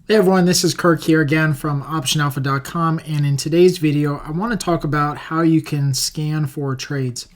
Hey everyone, this is Kirk here again from OptionAlpha.com, and in today's video I want to talk about how you can scan for trades.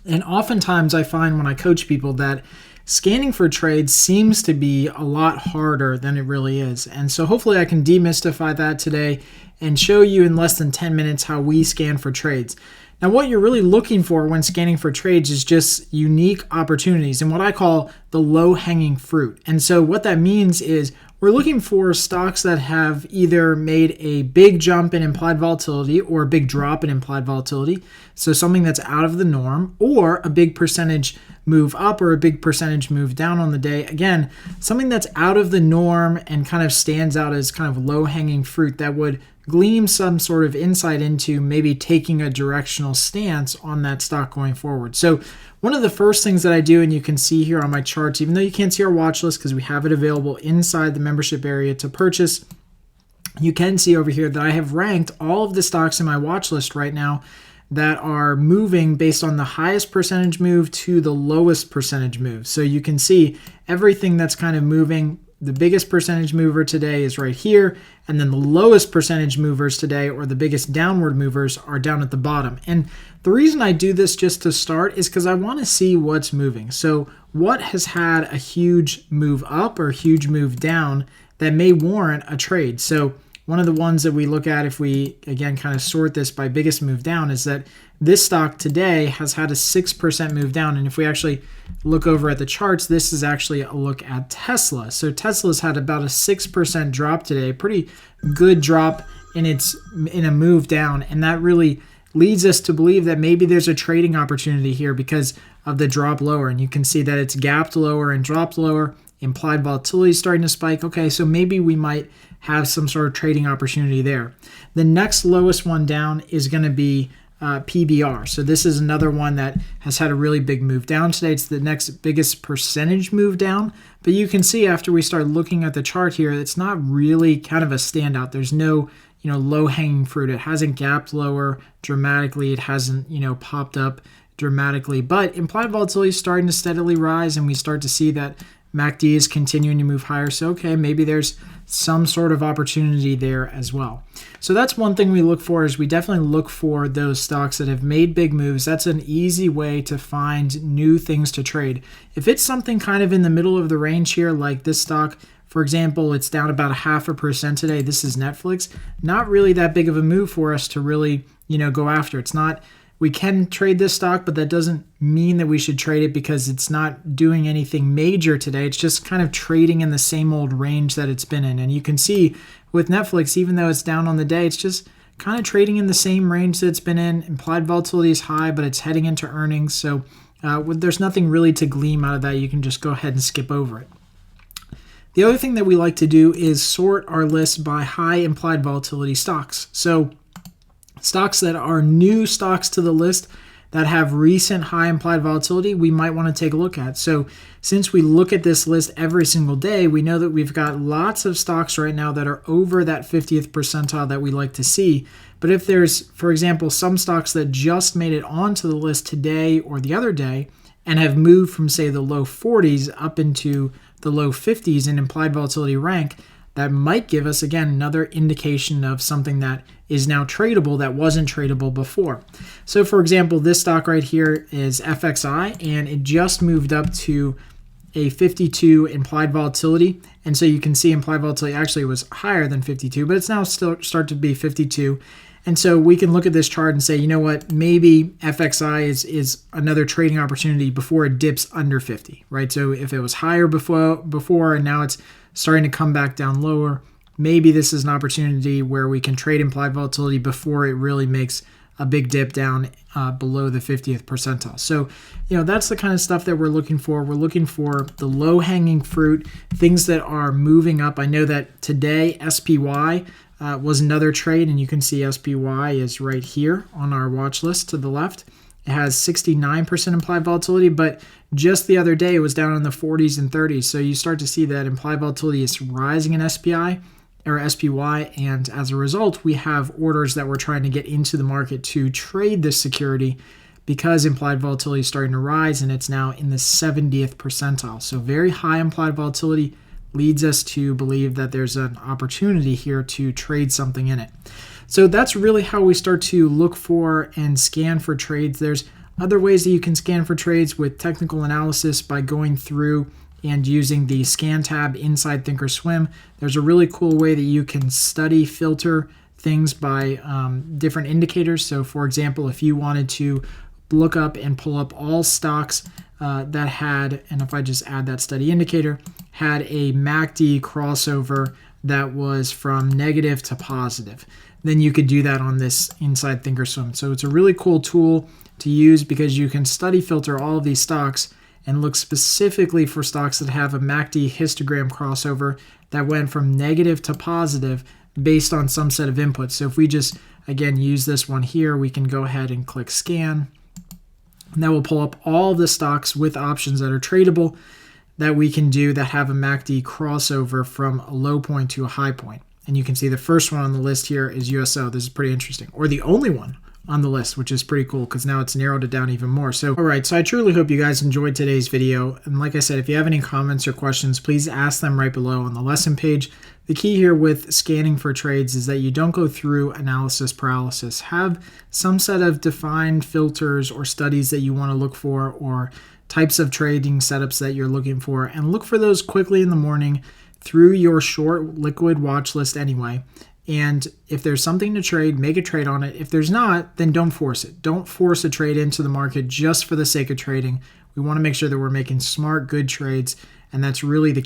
And oftentimes I find when I coach people that scanning for trades seems to be a lot harder than it really is. And so hopefully I can demystify that today and show you in less than 10 minutes how we scan for trades. Now, what you're really looking for when scanning for trades is just unique opportunities and what I call the low-hanging fruit. And so what that means is we're looking for stocks that have either made a big jump in implied volatility or a big drop in implied volatility, so something that's out of the norm, or a big percentage move up or a big percentage move down on the day. Again, something that's out of the norm and kind of stands out as kind of low-hanging fruit that would glean some sort of insight into maybe taking a directional stance on that stock going forward. So one of the first things that I do, and you can see here on my charts, even though you can't see our watch list because we have it available inside the membership area to purchase, you can see over here that I have ranked all of the stocks in my watch list right now that are moving based on the highest percentage move to the lowest percentage move. So you can see everything that's kind of moving. The biggest percentage mover today is right here, and then the lowest percentage movers today, or the biggest downward movers, are down at the bottom. And the reason I do this just to start is because I want to see what's moving. So what has had a huge move up or huge move down that may warrant a trade? So one of the ones that we look at, if we, again, kind of sort this by biggest move down, is that this stock today has had a 6% move down. And if we actually look over at the charts, this is actually a look at Tesla. So Tesla's had about a 6% drop today, pretty good drop in a move down. And that really leads us to believe that maybe there's a trading opportunity here because of the drop lower. And you can see that it's gapped lower and dropped lower. Implied volatility is starting to spike. Okay, so maybe we might have some sort of trading opportunity there. The next lowest one down is going to be PBR. So this is another one that has had a really big move down today. It's the next biggest percentage move down. But you can see after we start looking at the chart here, it's not really kind of a standout. There's no low-hanging fruit. It hasn't gapped lower dramatically. It hasn't popped up dramatically. But implied volatility is starting to steadily rise, and we start to see that MACD is continuing to move higher. So, okay, maybe there's some sort of opportunity there as well. So that's one thing we look for, is we definitely look for those stocks that have made big moves. That's an easy way to find new things to trade. If it's something kind of in the middle of the range here, like this stock, for example, it's down about 0.5% today. This is Netflix. Not really that big of a move for us to really, go after. It's not. We can trade this stock, but that doesn't mean that we should trade it because it's not doing anything major today. It's just kind of trading in the same old range that it's been in. And you can see with Netflix, even though it's down on the day, it's just kind of trading in the same range that it's been in. Implied volatility is high, but it's heading into earnings. So there's nothing really to glean out of that. You can just go ahead and skip over it. The other thing that we like to do is sort our list by high implied volatility stocks. So stocks that are new stocks to the list that have recent high implied volatility, we might want to take a look at. So since we look at this list every single day, we know that we've got lots of stocks right now that are over that 50th percentile that we like to see. But if there's, for example, some stocks that just made it onto the list today or the other day and have moved from, say, the low 40s up into the low 50s in implied volatility rank, that might give us, again, another indication of something that is now tradable that wasn't tradable before. So, for example, this stock right here is FXI, and it just moved up to a 52 implied volatility. And so you can see implied volatility actually was higher than 52, but it's now still start to be 52. And so we can look at this chart and say, you know what, maybe FXI is another trading opportunity before it dips under 50, right? So if it was higher before and now it's starting to come back down lower, maybe this is an opportunity where we can trade implied volatility before it really makes a big dip down below the 50th percentile. So, that's the kind of stuff that we're looking for. We're looking for the low-hanging fruit, things that are moving up. I know that today SPY was another trade, and you can see SPY is right here on our watch list to the left. It has 69% implied volatility, but just the other day it was down in the 40s and 30s. So you start to see that implied volatility is rising in SPY or SPY, and as a result, we have orders that we're trying to get into the market to trade this security because implied volatility is starting to rise, and it's now in the 70th percentile. So very high implied volatility, leads us to believe that there's an opportunity here to trade something in it. So that's really how we start to look for and scan for trades. There's other ways that you can scan for trades with technical analysis by going through and using the scan tab inside thinkorswim. There's a really cool way that you can study, filter things by different indicators. So for example, if you wanted to look up and pull up all stocks that had, and if I just add that study indicator, had a MACD crossover that was from negative to positive, then you could do that on this inside thinkorswim. So it's a really cool tool to use because you can study filter all of these stocks and look specifically for stocks that have a MACD histogram crossover that went from negative to positive based on some set of inputs. So if we just, again, use this one here, we can go ahead and click scan. And that will pull up all the stocks with options that are tradable that we can do that have a MACD crossover from a low point to a high point. And you can see the first one on the list here is USO. This is pretty interesting. Or the only one on the list, which is pretty cool because now it's narrowed it down even more. So, all right, so I truly hope you guys enjoyed today's video. And like I said, if you have any comments or questions, please ask them right below on the lesson page. The key here with scanning for trades is that you don't go through analysis paralysis. Have some set of defined filters or studies that you want to look for or types of trading setups that you're looking for, and look for those quickly in the morning through your short liquid watch list anyway. And if there's something to trade, make a trade on it. If there's not, then don't force it. Don't force a trade into the market just for the sake of trading. We want to make sure that we're making smart, good trades, and that's really the key.